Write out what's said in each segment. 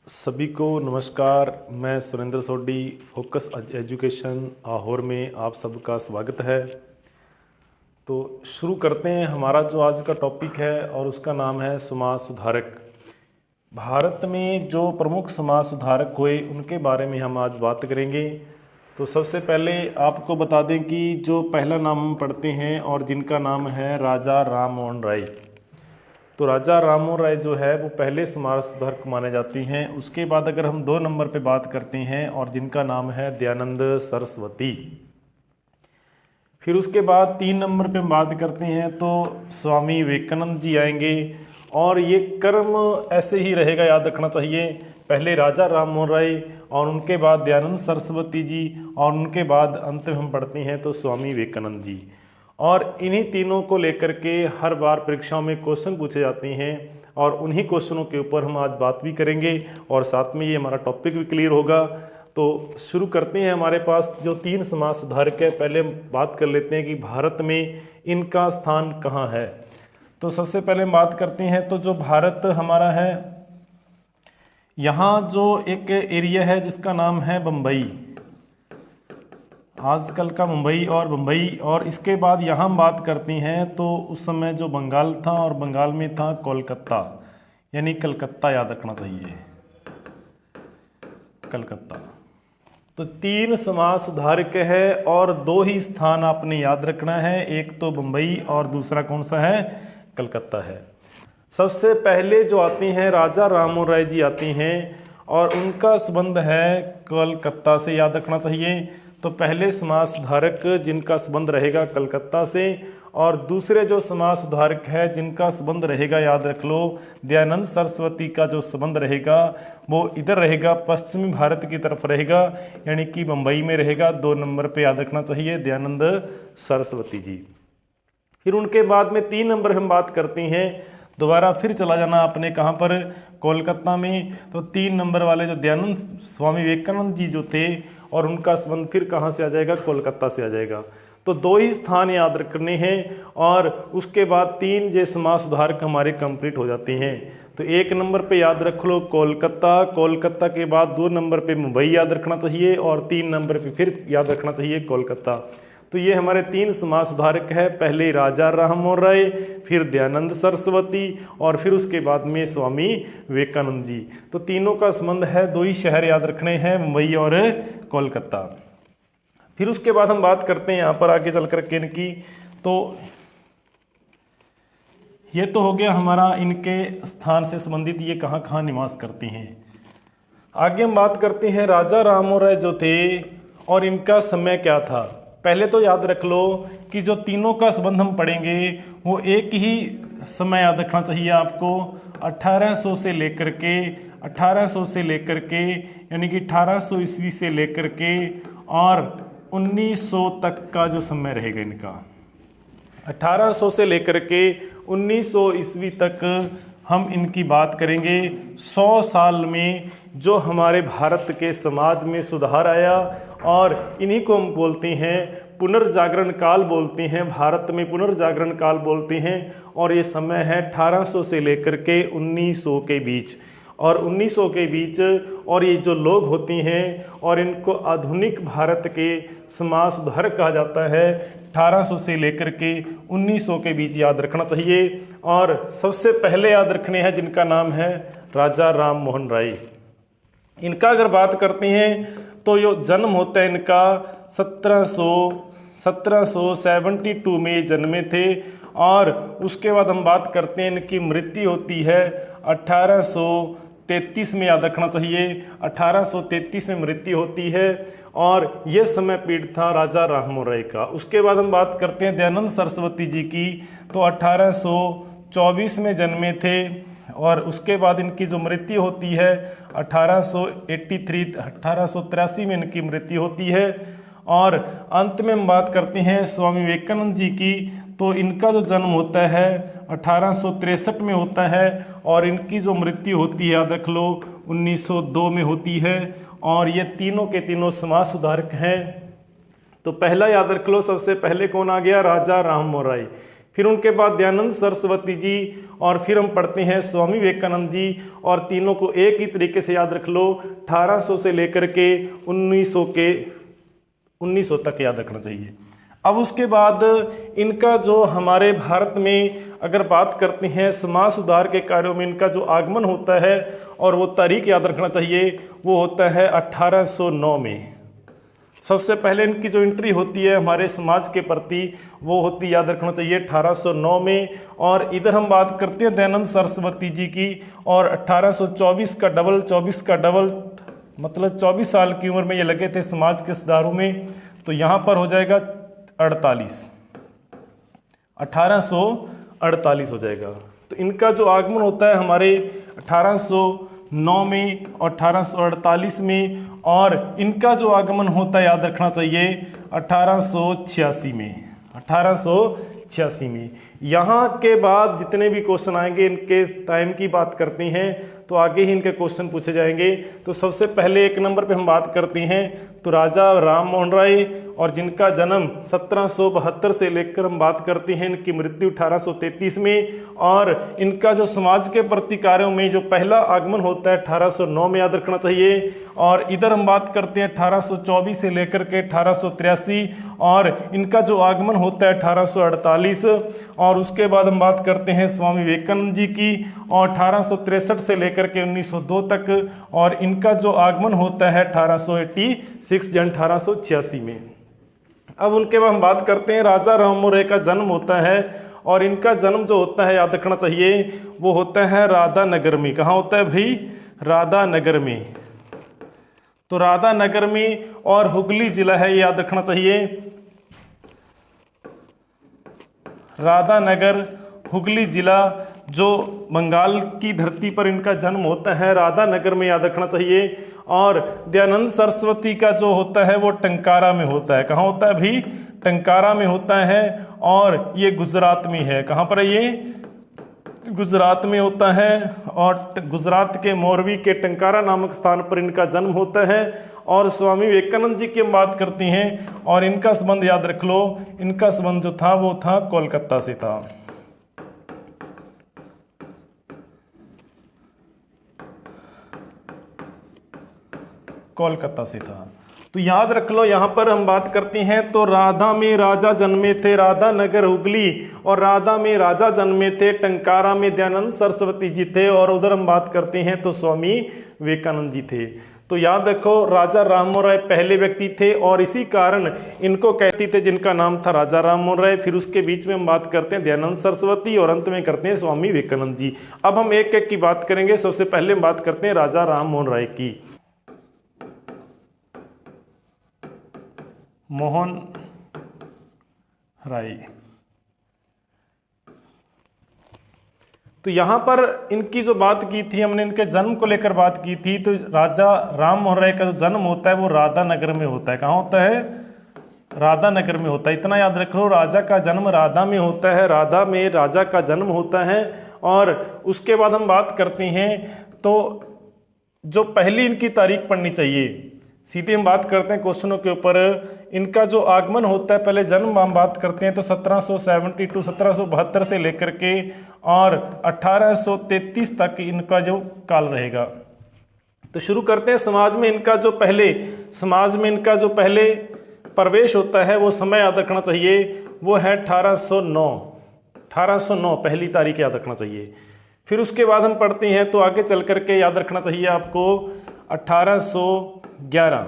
सभी को नमस्कार। मैं सुरेंद्र सोडी, फोकस एजुकेशन आहोर में आप सबका स्वागत है। तो शुरू करते हैं। हमारा जो आज का टॉपिक है और उसका नाम है समाज सुधारक। भारत में जो प्रमुख समाज सुधारक हुए उनके बारे में हम आज बात करेंगे। तो सबसे पहले आपको बता दें कि जो पहला नाम हम पढ़ते हैं और जिनका नाम है राजा राम मोहन राय। तो राजा राम मोहन राय जो है वो पहले समाज सुधारक माने जाते हैं। उसके बाद अगर हम 2 नंबर पे बात करते हैं और जिनका नाम है दयानंद सरस्वती। फिर उसके बाद 3 नंबर पे बात करते हैं तो स्वामी विवेकानंद जी आएंगे। और ये क्रम ऐसे ही रहेगा, याद रखना चाहिए। पहले राजा राम मोहन राय और उनके बाद दयानंद सरस्वती जी और उनके बाद अंत में हम पढ़ते हैं तो स्वामी विवेकानंद जी। और इन्हीं तीनों को लेकर के हर बार परीक्षाओं में क्वेश्चन पूछे जाते हैं और उन्हीं क्वेश्चनों के ऊपर हम आज बात भी करेंगे और साथ में ये हमारा टॉपिक भी क्लियर होगा। तो शुरू करते हैं। हमारे पास जो 3 समाज सुधारक है, पहले हम बात कर लेते हैं कि भारत में इनका स्थान कहाँ है। तो सबसे पहले हम बात करते हैं तो जो भारत हमारा है, यहाँ जो एक एरिया है जिसका नाम है बम्बई, आजकल का मुंबई और बम्बई। और इसके बाद यहाँ हम बात करते हैं तो उस समय जो बंगाल था और बंगाल में था कोलकाता, यानी कलकत्ता, याद रखना चाहिए, कलकत्ता। तो 3 समाज सुधारक है और 2 ही स्थान आपने याद रखना है, एक तो बम्बई और दूसरा कौन सा है, कलकत्ता है। सबसे पहले जो आते हैं राजा राम मोहन राय जी आते हैं और उनका संबंध है कलकत्ता से, याद रखना चाहिए। तो पहले समाज सुधारक जिनका संबंध रहेगा कलकत्ता से, और दूसरे जो समाज सुधारक है जिनका संबंध रहेगा, याद रख लो, दयानंद सरस्वती का जो संबंध रहेगा वो इधर रहेगा, पश्चिमी भारत की तरफ रहेगा, यानी कि मुंबई में रहेगा। 2 नंबर पे याद रखना चाहिए दयानंद सरस्वती जी। फिर उनके बाद में 3 नंबर हम बात करते हैं, दोबारा फिर चला जाना आपने कहाँ पर, कोलकाता में। तो 3 नंबर वाले जो दयानंद स्वामी विवेकानंद जी जो थे और उनका संबंध फिर कहाँ से आ जाएगा, कोलकाता से आ जाएगा। तो 2 ही स्थान याद रखने हैं और उसके बाद 3 जो समाज सुधारक हमारे कंप्लीट हो जाते हैं। तो 1 नंबर पे याद रख लो कोलकाता, कोलकाता के बाद 2 नंबर पे मुंबई याद रखना चाहिए और 3 नंबर पे फिर याद रखना चाहिए कोलकाता। तो ये हमारे 3 समाज सुधारक है, पहले राजा राम मोहन राय, फिर दयानंद सरस्वती और फिर उसके बाद में स्वामी विवेकानंद जी। तो तीनों का संबंध है, 2 ही शहर याद रखने हैं, मुंबई और कोलकाता। फिर उसके बाद हम बात करते हैं यहाँ पर आगे चल करके इनकी। तो ये तो हो गया हमारा इनके स्थान से संबंधित, ये कहाँ कहाँ निवास करते हैं। आगे हम बात करते हैं राजा राम मोहन राय जो थे और इनका समय क्या था। पहले तो याद रख लो कि जो तीनों का संबंध हम पढ़ेंगे वो एक ही समय याद रखना चाहिए आपको, 1800 से लेकर के 1800 से लेकर के, यानी कि 1800 ईस्वी से लेकर के और 1900 तक का जो समय रहेगा इनका। 1800 से लेकर के 1900 ईस्वी तक हम इनकी बात करेंगे। 100 साल में जो हमारे भारत के समाज में सुधार आया और इन्हीं को हम बोलते हैं पुनर्जागरण काल बोलते हैं, भारत में पुनर्जागरण काल बोलते हैं। और ये समय है 1800 से लेकर के 1900 के बीच। और 1900 के बीच और ये जो लोग होते हैं और इनको आधुनिक भारत के समाज सुधारक कहा जाता है, 1800 से लेकर के 1900 के बीच याद रखना चाहिए। और सबसे पहले याद रखने हैं जिनका नाम है राजा राम मोहन राय। इनका अगर बात करते हैं तो यो जन्म होता है इनका 1772 में जन्मे थे। और उसके बाद हम बात करते हैं इनकी मृत्यु होती है 1833 में, याद रखना चाहिए, 1833 में मृत्यु होती है। और ये समय पीरियड था राजा राम मोहन राय का। उसके बाद हम बात करते हैं दयानंद सरस्वती जी की, तो 1824 में जन्मे थे और उसके बाद इनकी जो मृत्यु होती है 1883 में इनकी मृत्यु होती है। और अंत में हम बात करते हैं स्वामी विवेकानंद जी की, तो इनका जो जन्म होता है 1863 में होता है और इनकी जो मृत्यु होती है, याद रख लो, 1902 में होती है। और ये तीनों के तीनों समाज सुधारक हैं। तो पहला याद रख लो, सबसे पहले कौन आ गया, राजा राम मोहन राय। फिर उनके बाद दयानंद सरस्वती जी, और फिर हम पढ़ते हैं स्वामी विवेकानंद जी। और तीनों को एक ही तरीके से याद रख लो, 1800 से लेकर के 1900 तक याद रखना चाहिए। अब उसके बाद इनका जो हमारे भारत में अगर बात करते हैं समाज सुधार के कार्यों में इनका जो आगमन होता है और वो तारीख याद रखना चाहिए, वो होता है 1809 में। सबसे पहले इनकी जो एंट्री होती है हमारे समाज के प्रति वो होती, याद रखना चाहिए, 1809 में। और इधर हम बात करते हैं दयानंद सरस्वती जी की, और 1824 का डबल, 24 का डबल, मतलब 24 साल की उम्र में ये लगे थे समाज के सुधारों में। तो यहाँ पर हो जाएगा 1848 हो जाएगा। तो इनका जो आगमन होता है हमारे 1809 में और 1848 में, और इनका जो आगमन होता है याद रखना चाहिए 1886 में। 1886 में। यहाँ के बाद जितने भी क्वेश्चन आएंगे इनके टाइम की बात करते हैं तो आगे ही इनके क्वेश्चन पूछे जाएंगे। तो सबसे पहले 1 नंबर पे हम बात करते हैं तो राजा राम मोहन राय, और जिनका जन्म 1772 से लेकर हम बात करते हैं इनकी मृत्यु 1833 में। और इनका जो समाज के प्रति कार्यों में जो पहला आगमन होता है 1809 में, याद रखना चाहिए। और इधर हम बात करते हैं 1824 से लेकर के 1883, और इनका जो आगमन होता है 1848। और उसके बाद हम बात करते हैं स्वामी विवेकानंद जी की, और 1863 से लेकर के 1902 तक, और इनका जो आगमन होता है 1886 जन 1886 में। अब उनके बाद हम बात करते हैं राजा राम मोहन राय का जन्म होता है, और इनका जन्म जो होता है याद रखना चाहिए वो होता है राधा नगर में। कहाँ होता है भाई? राधा नगर में। तो राधा नगर में, और हुगली जिला है, याद रखना चाहिए, राधा नगर हुगली जिला, जो बंगाल की धरती पर इनका जन्म होता है, राधा नगर में, याद रखना चाहिए। और दयानंद सरस्वती का जो होता है वो टंकारा में होता है। कहाँ होता है भी? टंकारा में होता है, और ये गुजरात में है। कहाँ पर है ये? गुजरात में होता है, और गुजरात के मोरवी के टंकारा नामक स्थान पर इनका जन्म होता है। और स्वामी विवेकानंद जी की हम बात करते हैं, और इनका संबंध याद रख लो, इनका संबंध जो था वो था कोलकाता से था। कोलकाता से था। तो याद रख लो, यहाँ पर हम बात करते हैं तो राधा में राजा जन्मे थे, राधा नगर हुगली, और राधा में राजा जन्मे थे, टंकारा में दयानंद सरस्वती जी थे, और उधर हम बात करते हैं तो स्वामी विवेकानंद जी थे। तो याद रखो, राजा राम मोहन राय पहले व्यक्ति थे, और इसी कारण इनको कहते थे जिनका नाम था राजा राम मोहन राय। फिर उसके बीच में हम बात करते हैं दयानंद सरस्वती, और अंत में करते हैं स्वामी विवेकानंद जी। अब हम एक एक की बात करेंगे। सबसे पहले हम बात करते हैं राजा राम मोहन राय की। मोहन राय। तो यहाँ पर इनकी जो बात की थी हमने, इनके जन्म को लेकर बात की थी। तो राजा राम मोहन राय का जो जन्म होता है वो राधा नगर में होता है। कहाँ होता है? राधा नगर में होता है। इतना याद रखो, राजा का जन्म राधा में होता है, राधा में राजा का जन्म होता है। और उसके बाद हम बात करते हैं तो जो पहली इनकी तारीख पढ़नी चाहिए, सीधे हम बात करते हैं क्वेश्चनों के ऊपर। इनका जो आगमन होता है, पहले जन्म हम बात करते हैं तो 1772 से लेकर के और 1833 तक इनका जो काल रहेगा। तो शुरू करते हैं समाज में इनका जो पहले प्रवेश होता है वो समय याद रखना चाहिए, वो है 1809 पहली तारीख याद रखना चाहिए। फिर उसके बाद हम पढ़ते हैं तो आगे चल करके याद रखना चाहिए आपको 1811।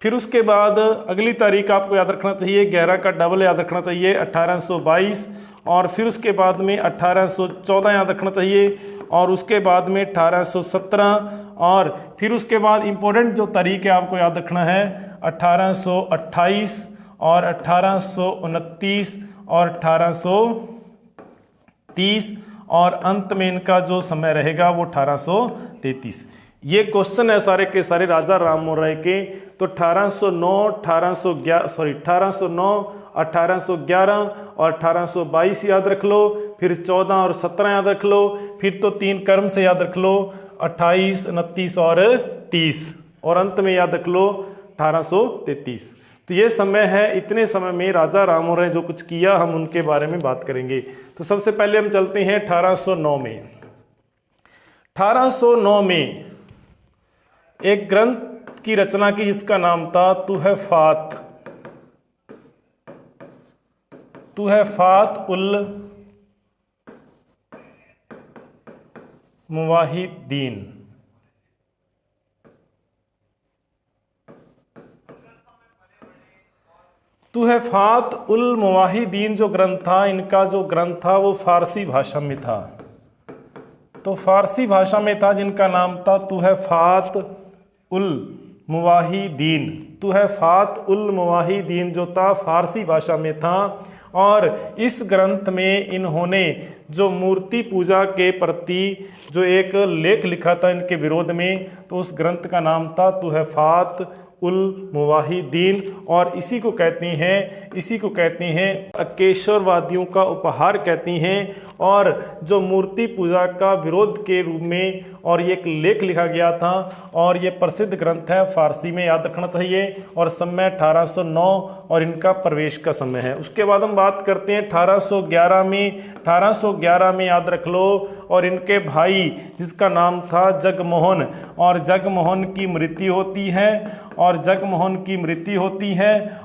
फिर उसके बाद अगली तारीख आपको याद रखना चाहिए, 11 का डबल याद रखना चाहिए 1822। और फिर उसके बाद में 1814 याद रखना चाहिए, और उसके बाद में 1817। और फिर उसके बाद इम्पोर्टेंट जो तारीख है आपको याद रखना है 1828 और 1829 और 1830, और अंत में इनका जो समय रहेगा वो 1833। ये क्वेश्चन है सारे के सारे राजा राम मोहन राय के। तो 1809, 1811 और 1822 याद रख लो, फिर 14 और 17 याद रख लो, फिर तो 3 कर्म से याद रख लो 28, 29 और 30, और अंत में याद रख लो 1833। तो तो ये समय है, इतने समय में राजा राम मोहन राय जो कुछ किया हम उनके बारे में बात करेंगे। तो सबसे पहले हम चलते हैं 1809 में। 1809 में एक ग्रंथ की रचना की जिसका नाम था तुहफात उल मुवाहिदीन। तुहफात उल मुवाहिदीन जो ग्रंथ था, इनका जो ग्रंथ था वो फारसी भाषा में था। तो फारसी भाषा में था, जिनका नाम था तुहफात उल मुवाहिदीन। तुहफात उल मुवाहिदीन जो था फारसी भाषा में था। और इस ग्रंथ में इन्होंने जो मूर्ति पूजा के प्रति जो एक लेख लिखा था इनके विरोध में, तो उस ग्रंथ का नाम था तुहफात उल मुवाहिदीन। और इसी को कहती हैं अकेश्वरवादियों का उपहार कहती हैं। और जो मूर्ति पूजा का विरोध के रूप में और ये एक लेख लिखा गया था, और ये प्रसिद्ध ग्रंथ है, फारसी में, याद रखना चाहिए। और समय 1809 और इनका प्रवेश का समय है। उसके बाद हम बात करते हैं 1811 में। 1811 में याद रख लो। और इनके भाई जिसका नाम था जगमोहन, और जगमोहन की मृत्यु होती है।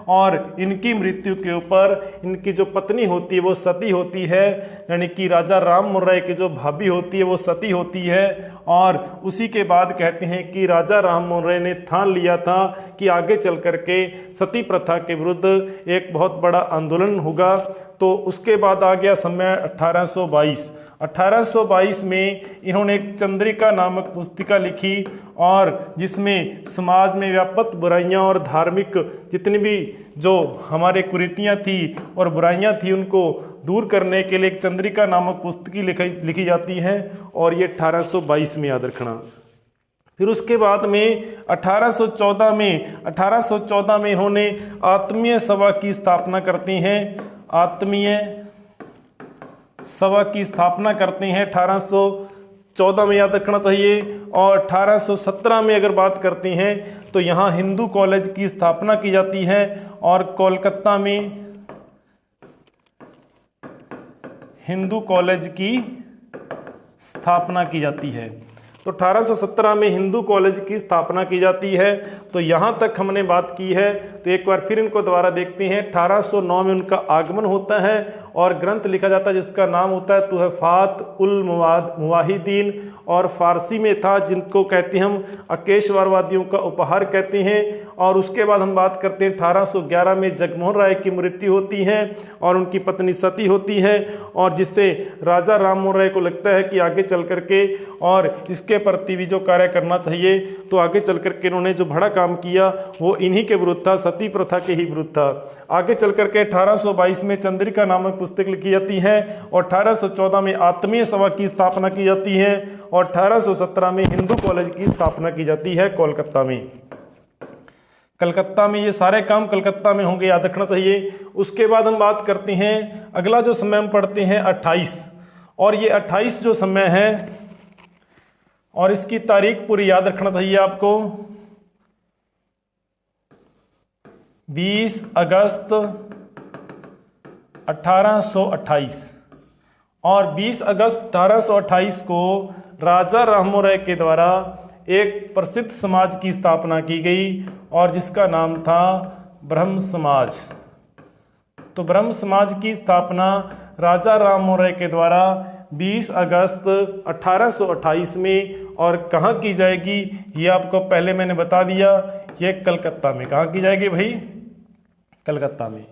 और इनकी मृत्यु के ऊपर इनकी जो पत्नी होती है वो सती होती है, यानी कि राजा राम मोहन राय की जो भाभी होती है वो सती होती है। और उसी के बाद कहते हैं कि राजा राम मोहन राय ने ठान लिया था कि आगे चल करके सती प्रथा के विरुद्ध एक बहुत बड़ा आंदोलन होगा। तो उसके बाद आ गया समय 1822। 1822 में इन्होंने एक चंद्रिका नामक पुस्तिका लिखी, और जिसमें समाज में व्याप्त बुराइयां और धार्मिक जितनी भी जो हमारे कुरीतियां थी और बुराइयां थी उनको दूर करने के लिए एक चंद्रिका नामक पुस्तकी लिखी जाती है। और ये 1822 में याद रखना। फिर उसके बाद में 1814 में इन्होंने आत्मीय सभा की स्थापना करती हैं। आत्मीय सभा की स्थापना करते हैं 1814 में, याद रखना चाहिए। और 1817 में अगर बात करते हैं तो यहाँ हिंदू कॉलेज की स्थापना की जाती है, और कोलकाता में हिंदू कॉलेज की स्थापना की जाती है। तो 1817 में हिंदू कॉलेज की स्थापना की जाती है। तो यहाँ तक हमने बात की है। तो एक बार फिर इनको दोबारा देखते हैं। 1809 में उनका आगमन होता है और ग्रंथ लिखा जाता है जिसका नाम होता है तुहफात उल मुवाहिदीन, और फारसी में था, जिनको कहते हैं हम अकेश्वरवादियों का उपहार कहते हैं। और उसके बाद हम बात करते हैं 1811 में जगमोहन राय की मृत्यु होती है और उनकी पत्नी सती होती है, और जिससे राजा राम मोहन राय को लगता है कि आगे चल करके और इसके प्रति भी जो कार्य करना चाहिए, तो आगे चल करके इन्होंने जो बड़ा काम किया वो इन्हीं के विरुद्ध था, सती प्रथा के ही विरुद्ध था। आगे चल करके 1822 में चंद्रिका नामक पुस्तक लिखी जाती है, और 1814 में आत्मीय सभा की स्थापना की जाती है, और 1817 में हिंदू कॉलेज की स्थापना की जाती है कलकत्ता में। कलकत्ता में ये सारे काम कलकत्ता में होंगे, याद रखना चाहिए। उसके बाद हम बात करते हैं, अगला जो समय हम पढ़ते हैं 28, और ये 28 जो समय है और इसकी तारीख पूरी याद रखना चाहिए आपको। 20 अगस्त 1828, और 20 अगस्त 1828 को राजा राम मोहन राय के द्वारा एक प्रसिद्ध समाज की स्थापना की गई, और जिसका नाम था ब्रह्म समाज। तो ब्रह्म समाज की स्थापना राजा राम मोहन राय के द्वारा 20 अगस्त 1828 में, और कहाँ की जाएगी ये आपको पहले मैंने बता दिया, ये कलकत्ता में। कहाँ की जाएगी भाई? कलकत्ता में।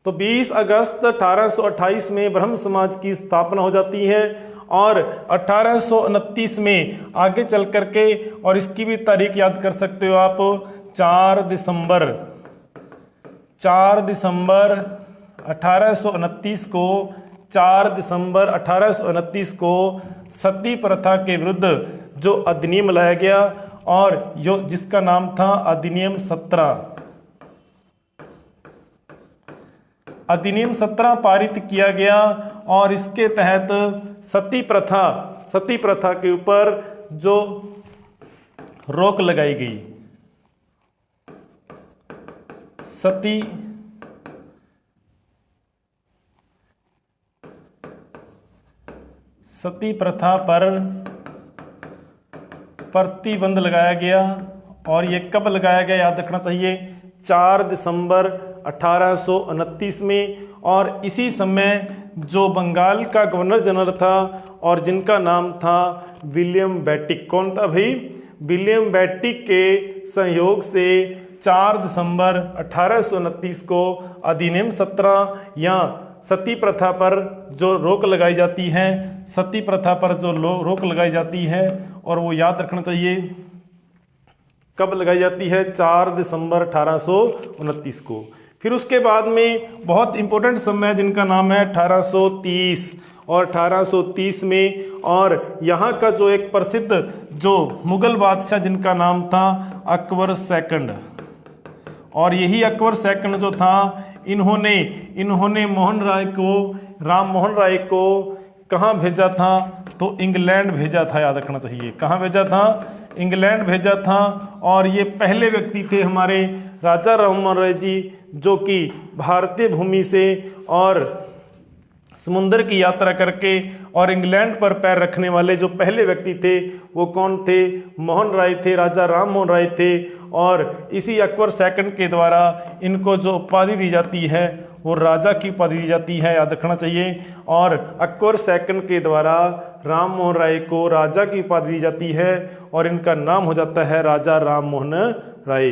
तो 20 अगस्त 1828 में ब्रह्म समाज की स्थापना हो जाती है, और 1829 में आगे चल करके, और इसकी भी तारीख याद कर सकते हो आप, 4 दिसंबर 1829 को 4 दिसंबर 1829 को सती प्रथा के विरुद्ध जो अधिनियम लाया गया, और जो जिसका नाम था अधिनियम 17 पारित किया गया, और इसके तहत सती प्रथा के ऊपर जो रोक लगाई गई, सती प्रथा पर प्रतिबंध लगाया गया। और ये कब लगाया गया याद रखना चाहिए, 4 दिसंबर 1829 में। और इसी समय जो बंगाल का गवर्नर जनरल था और जिनका नाम था विलियम बेटिक, कौन था भाई, विलियम बेटिक के सहयोग से 4 दिसंबर 1829 को अधिनियम 17 या सती प्रथा पर जो रोक लगाई जाती है, सती प्रथा पर जो रोक लगाई जाती है, और वो याद रखना चाहिए कब लगाई जाती है, 4 दिसंबर 1829 को। फिर उसके बाद में बहुत इंपॉर्टेंट समय है जिनका नाम है 1830 और 1830 में, और यहाँ का जो एक प्रसिद्ध जो मुगल बादशाह जिनका नाम था अकबर सेकंड, और यही अकबर सेकंड जो था इन्होंने राम मोहन राय को कहाँ भेजा था, तो इंग्लैंड भेजा था, याद रखना चाहिए। कहाँ भेजा था, इंग्लैंड भेजा था। और ये पहले व्यक्ति थे हमारे राजा राम मोहन राय जी, जो कि भारतीय भूमि से और समुद्र की यात्रा करके और इंग्लैंड पर पैर रखने वाले जो पहले व्यक्ति थे वो कौन थे, मोहन राय थे, राजा राम मोहन राय थे। और इसी अकबर सेकंड के द्वारा इनको जो उपाधि दी जाती है वो राजा की उपाधि दी जाती है, याद रखना चाहिए। और अकबर सेकंड के द्वारा राम मोहन राय को राजा की उपाधि दी जाती है और इनका नाम हो जाता है राजा राम मोहन राय।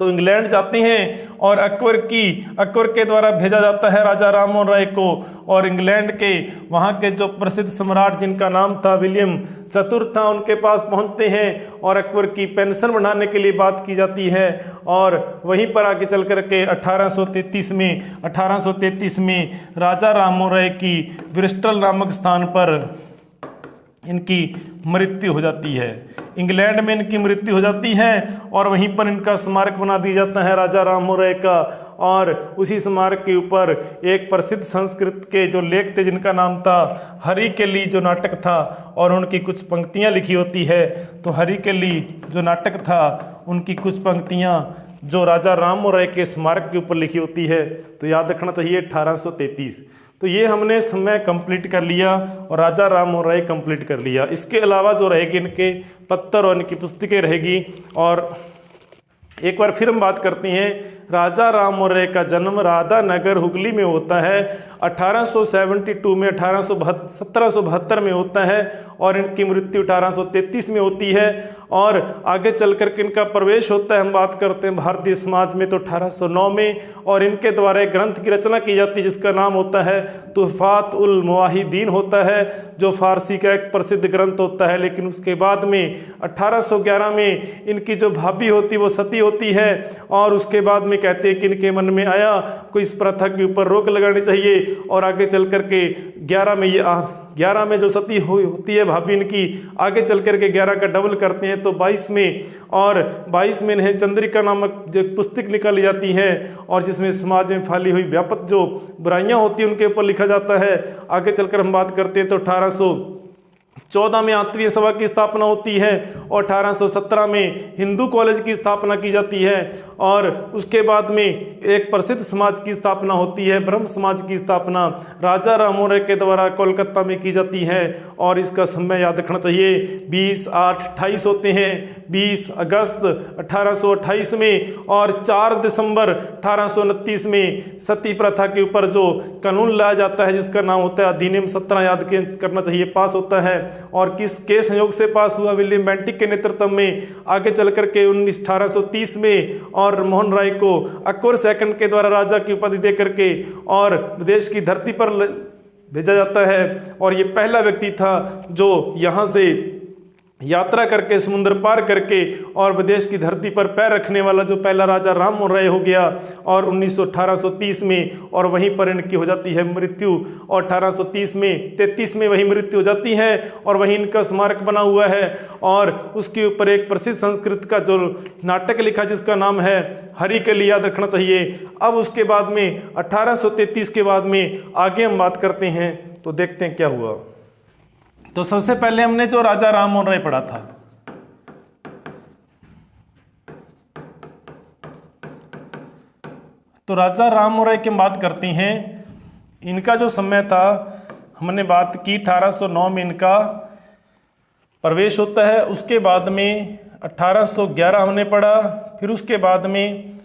तो इंग्लैंड जाते हैं और अकबर के द्वारा भेजा जाता है राजा राम मोहन राय को, और इंग्लैंड के वहाँ के जो प्रसिद्ध सम्राट जिनका नाम था विलियम चतुर्थ था, उनके पास पहुँचते हैं और अकबर की पेंशन बढ़ाने के लिए बात की जाती है। और वहीं पर आगे चल कर के 1833 में राजा राम मोहन राय की ब्रिस्टल नामक स्थान पर इनकी मृत्यु हो जाती है। इंग्लैंड में इनकी मृत्यु हो जाती है और वहीं पर इनका स्मारक बना दिया जाता है राजा राम मोहन राय का। और उसी स्मारक के ऊपर एक प्रसिद्ध संस्कृत के जो लेख थे जिनका नाम था हरि के लिए जो नाटक था, और उनकी कुछ पंक्तियां लिखी होती है। तो हरि के लिए जो नाटक था उनकी कुछ पंक्तियां जो राजा राम मोहन राय के स्मारक के ऊपर लिखी होती है। तो याद रखना चाहिए 1833। तो ये हमने समय कंप्लीट कर लिया और राजा राम मोहन राय कंप्लीट कर लिया। इसके अलावा जो रहेगी इनके पत्तर और इनकी पुस्तकें रहेगी। और एक बार फिर हम बात करते हैं, राजा राम मोहन राय का जन्म राधा नगर हुगली में होता है 1872 में, 1772 में होता है, और इनकी मृत्यु 1833 में होती है। और आगे चल कर के इनका प्रवेश होता है, हम बात करते हैं भारतीय समाज में, तो 1809 में। और इनके द्वारा एक ग्रंथ की रचना की जाती है जिसका नाम होता है तुहफात उल मुवाहिदीन होता है, जो फारसी का एक प्रसिद्ध ग्रंथ होता है। लेकिन उसके बाद में 1811 में इनकी जो भाभी होती है वो सती होती है, और उसके बाद में कहते हैं कि इनके मन में आया कोई इस प्रथा के ऊपर रोक लगानी चाहिए। और आगे चल करके 11 में जो सती होती है भाभी इनकी, आगे चल करके 11 का डबल करते हैं तो 22 में, और 22 में इन्हें चंद्रिका नामक जो पुस्तक निकाली जाती है और जिसमें समाज में फैली हुई व्यापक जो बुराइयां होती हैं उनके ऊपर लिखा जाता है। आगे चलकर हम बात करते हैं तो 1814 में आत्वीय सभा की स्थापना होती है और 1817 में हिंदू कॉलेज की स्थापना की जाती है। और उसके बाद में एक प्रसिद्ध समाज की स्थापना होती है, ब्रह्म समाज की स्थापना राजा राम मोहन राय के द्वारा कोलकाता में की जाती है। और इसका समय याद रखना चाहिए 20/8/28 होते हैं, 20 अगस्त 1828 में और 4 दिसंबर 1829 में सती प्रथा के ऊपर जो कानून लाया जाता है जिसका नाम होता है अधिनियम 17, याद करना चाहिए, पास होता है। और किसके सहयोग से पास हुआ, विलियम बेंटिक के नेतृत्व में। आगे चल करके 1830 में और मोहन राय को अकबर सेकंड के द्वारा राजा की उपाधि दे करके और विदेश की धरती पर भेजा जाता है। और ये पहला व्यक्ति था जो यहाँ से यात्रा करके समुद्र पार करके और विदेश की धरती पर पैर रखने वाला जो पहला राजा राम मोहन राय हो गया। और 1830 में और वहीं पर इनकी हो जाती है मृत्यु, और 1833 में वही मृत्यु हो जाती है और वहीं इनका स्मारक बना हुआ है। और उसके ऊपर एक प्रसिद्ध संस्कृत का जो नाटक लिखा जिसका नाम है हरि के लिए, याद रखना चाहिए। अब उसके बाद में 1833 के बाद में आगे हम बात करते हैं तो देखते हैं क्या हुआ। तो सबसे पहले हमने जो राजा राम मोहन राय पढ़ा था, तो राजा राम मोहन राय की बात करते हैं। इनका जो समय था, हमने बात की 1809 में इनका प्रवेश होता है। उसके बाद में 1811 हमने पढ़ा, फिर उसके बाद में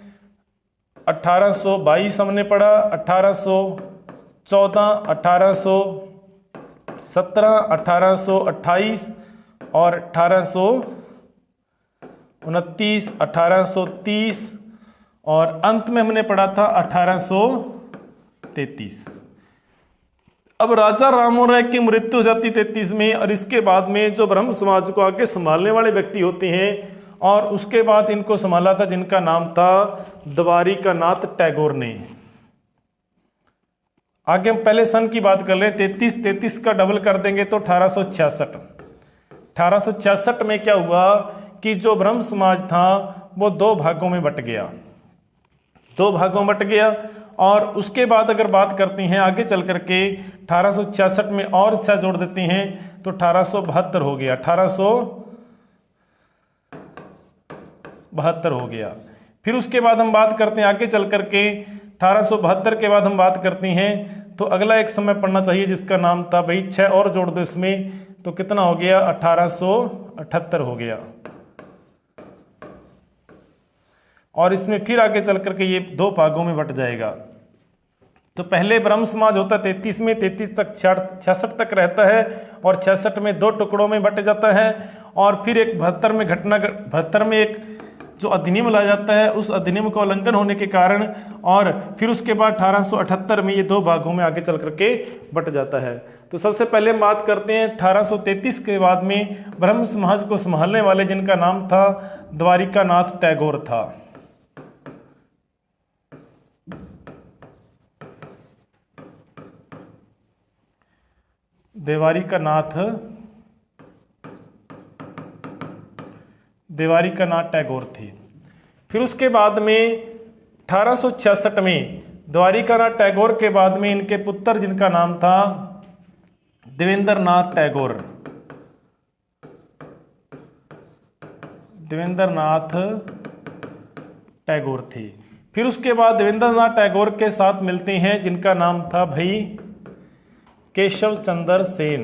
1822 हमने पढ़ा, 1814, 1817, 1828 और 1829, 1830 और अंत में हमने पढ़ा था 1833। अब राजा राम मोहन राय की मृत्यु हो जाती 33 में, और इसके बाद में जो ब्रह्म समाज को आगे संभालने वाले व्यक्ति होते हैं, और उसके बाद इनको संभाला था जिनका नाम था द्वारिकानाथ टैगोर ने। आगे हम पहले सन की बात कर लें। 33 का डबल कर देंगे तो 1866। 1866 में क्या हुआ कि जो ब्रह्म समाज था वो दो भागों में बट गया, और उसके बाद अगर बात करते हैं आगे चल करके 1866 में और अच्छा जोड़ देते हैं तो 1872 हो गया, 1872 हो गया। फिर उसके बाद हम बात करते हैं आगे चल करके 1872 के बाद हम बात करते हैं तो अगला एक समय पढ़ना चाहिए जिसका नाम था भाई 6 और जोड़ दो इसमें तो कितना हो गया, 1878 हो गया। और इसमें फिर आगे चल करके ये दो भागों में बट जाएगा। तो पहले ब्रह्म समाज होता है 33 में, 33 तक 66 तक रहता है, और 66 में दो टुकड़ों में बट जाता है। और फिर एक 72 में एक जो अधिनियम लाया जाता है, उस अधिनियम का उल्लंघन होने के कारण, और फिर उसके बाद 1878 में ये दो भागों में आगे चल करके बट जाता है। तो सबसे पहले हम बात करते हैं 1833 के बाद में ब्रह्म समाज को संभालने वाले जिनका नाम था द्वारिकानाथ टैगोर था। द्वारिकानाथ टैगोर थे। फिर उसके बाद में 1866 में द्वारिकानाथ टैगोर के बाद में इनके पुत्र जिनका नाम था देवेंद्रनाथ टैगोर थे। फिर उसके बाद देवेंद्रनाथ टैगोर के साथ मिलते हैं जिनका नाम था भाई केशव चंद्र सेन।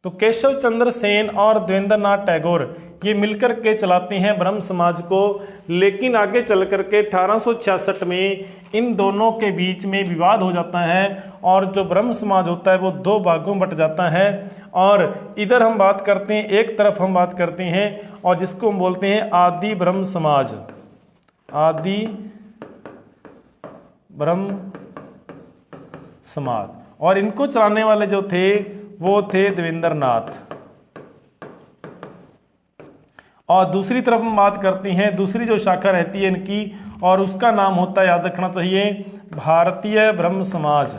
तो केशव चंद्र सेन और देवेंद्रनाथ टैगोर ये मिलकर के चलाते हैं ब्रह्म समाज को। लेकिन आगे चल करके 1866 में इन दोनों के बीच में विवाद हो जाता है, और जो ब्रह्म समाज होता है वो दो भागों में बट जाता है। और इधर हम बात करते हैं, एक तरफ हम बात करते हैं और जिसको हम बोलते हैं आदि ब्रह्म समाज, और इनको चलाने वाले जो थे वो थे देवेंद्रनाथ। और दूसरी तरफ हम बात करते हैं, दूसरी जो शाखा रहती है इनकी, और उसका नाम होता है, याद रखना चाहिए, भारतीय ब्रह्म समाज।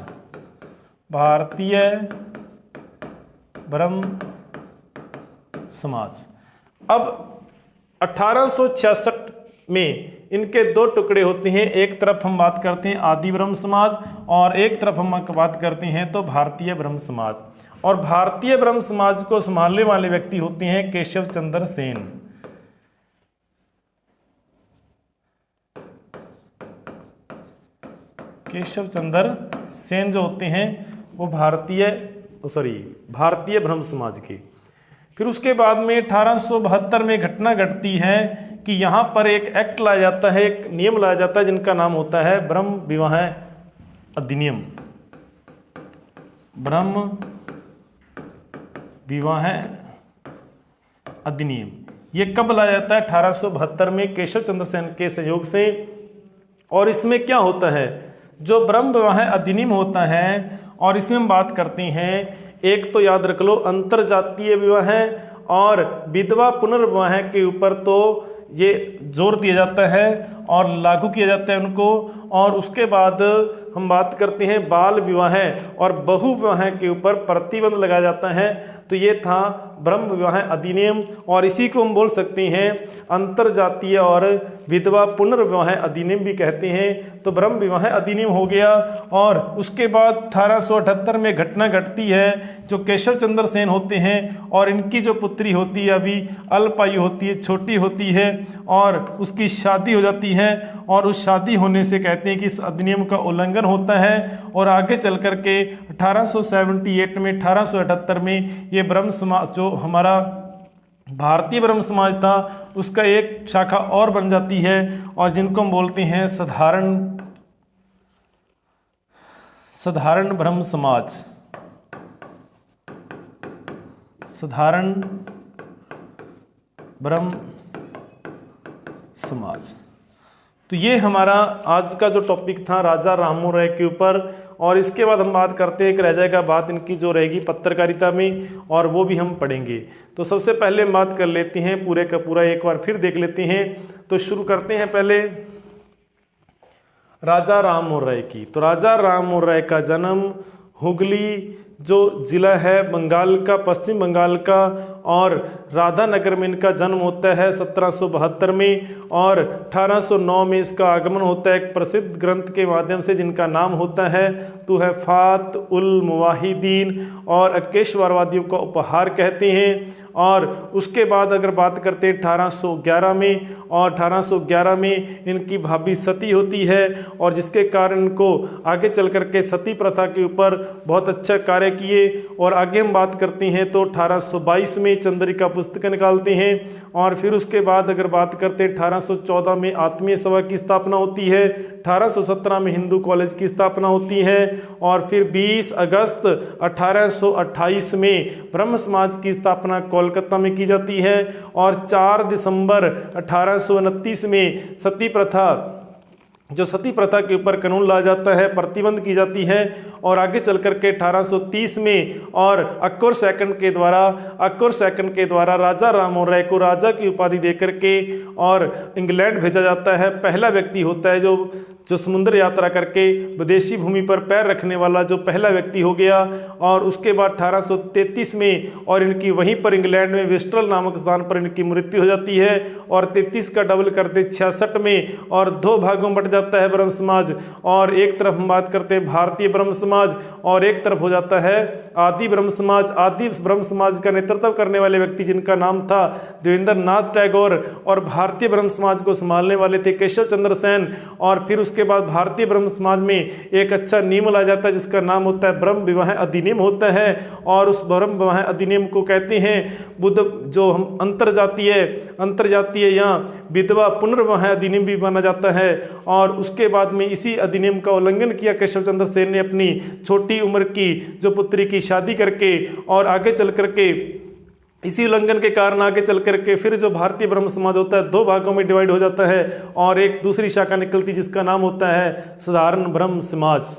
अब 1866 में इनके दो टुकड़े होते हैं, एक तरफ हम बात करते हैं आदि ब्रह्म समाज और एक तरफ हम बात करते हैं तो भारतीय ब्रह्म समाज। और भारतीय ब्रह्म समाज को संभालने वाले व्यक्ति होते हैं केशव चंद्र सेन। केशव चंद्र सेन जो होते हैं वो भारतीय ब्रह्म समाज के। फिर उसके बाद में 1872 में घटना घटती है कि यहाँ पर एक एक्ट लाया जाता है, एक नियम लाया जाता है जिनका नाम होता है ब्रह्म विवाह अधिनियम। ये कब लाया जाता है? 1872 में केशव चंद्र सेन के सहयोग से। और इसमें क्या होता है, जो ब्रह्म विवाह अधिनियम होता है, और इसमें हम बात करते हैं, एक तो याद रख लो अंतरजातीय विवाह और विधवा पुनर्विवाह के ऊपर तो ये जोर दिया जाता है और लागू किया जाता है उनको। और उसके बाद हम बात करते हैं बाल विवाह और बहु विवाह के ऊपर प्रतिबंध लगाया जाता है। तो ये था ब्रह्म विवाह अधिनियम, और इसी को हम बोल सकते हैं अंतरजातीय और विधवा पुनर्विवाह अधिनियम भी कहते हैं। तो ब्रह्म विवाह अधिनियम हो गया। और उसके बाद 1878 में घटना घटती है, जो केशव चंद्र सेन होते हैं और इनकी जो पुत्री होती है अभी अल्पायु होती है, छोटी होती है, और उसकी शादी हो जाती है। और उस शादी होने से कहते हैं कि इस अधिनियम का उल्लंघन होता है। और आगे चल करके 1878 में 1878 में ये ब्रह्म समाज, जो हमारा भारतीय ब्रह्म समाज था, उसका एक शाखा और बन जाती है, और जिनको हम बोलते हैं साधारण ब्रह्म समाज। साधारण ब्रह्म समाज। तो ये हमारा आज का जो टॉपिक था राजा राममोहन राय के ऊपर। और इसके बाद हम बात करते हैं, एक रह जाएगा बात इनकी जो रहेगी पत्रकारिता में, और वो भी हम पढ़ेंगे। तो सबसे पहले हम बात कर लेते हैं, पूरे का पूरा एक बार फिर देख लेते हैं। तो शुरू करते हैं पहले राजा राममोहन राय की। तो राजा राममोहन राय का जन्म हुगली जो जिला है बंगाल का, पश्चिम बंगाल का, और राधानगर में इनका जन्म होता है 1772 में। और 1809 में इसका आगमन होता है एक प्रसिद्ध ग्रंथ के माध्यम से, जिनका नाम होता है तुहफात उल मुवाहिदीन, और अकेशवारवादियों का उपहार कहते हैं। और उसके बाद अगर बात करते हैं 1811 में, और 1811 में इनकी भाभी सती होती है, और जिसके कारण इनको आगे चल करके सती प्रथा के ऊपर बहुत अच्छा कार्य किए। और आगे हम बात करते हैं तो 1822 में चंद्रिका पुस्तक निकालते हैं। और फिर उसके बाद अगर बात करते हैं 1814 में आत्मीय सभा की स्थापना होती है, 1817 में हिंदू कॉलेज की स्थापना होती है, और फिर 20 अगस्त 1828 में ब्रह्म समाज की स्थापना कोलकाता में की जाती है। और 4 दिसंबर 1829 में सती प्रथा, जो सती प्रथा के ऊपर कानून लाया जाता है, प्रतिबंध की जाती है। और आगे चल करके 1830 में और अकबर सेकंड के द्वारा राजा राममोहन राय को राजा की उपाधि देकर के और इंग्लैंड भेजा जाता है। पहला व्यक्ति होता है जो समुद्र यात्रा करके विदेशी भूमि पर पैर रखने वाला जो पहला व्यक्ति हो गया। और उसके बाद 1833 में और इनकी वहीं पर इंग्लैंड में वेस्ट्रल नामक स्थान पर इनकी मृत्यु हो जाती है। और 33 का डबल करते 66 में और 2 भागों में बट जाता है ब्रह्म समाज। और एक तरफ हम बात करते हैं भारतीय ब्रह्म समाज, और एक तरफ हो जाता है आदि ब्रह्म समाज। आदि ब्रह्म समाज का नेतृत्व करने वाले व्यक्ति जिनका नाम था देवेंद्र नाथ टैगोर, और भारतीय ब्रह्म समाज को संभालने वाले थे केशव चंद्र सेन। और फिर उसके बाद भारतीय ब्रह्म समाज में एक अच्छा नियम लाया जाता है जिसका नाम होता है ब्रह्म विवाह अधिनियम होता है। और उस ब्रह्म विवाह अधिनियम को कहते हैं बुद्ध, जो हम अंतरजातीय या विधवा पुनर्विवाह अधिनियम भी माना जाता है। और उसके बाद में इसी अधिनियम का उल्लंघन किया केशव चंद्र सेन ने अपनी छोटी उम्र की जो पुत्री की शादी करके। और आगे चल करके इसी उल्लंघन के कारण आगे चल करके फिर जो भारतीय ब्रह्म समाज होता है 2 भागों में डिवाइड हो जाता है, और एक दूसरी शाखा निकलती जिसका नाम होता है साधारण ब्रह्म समाज।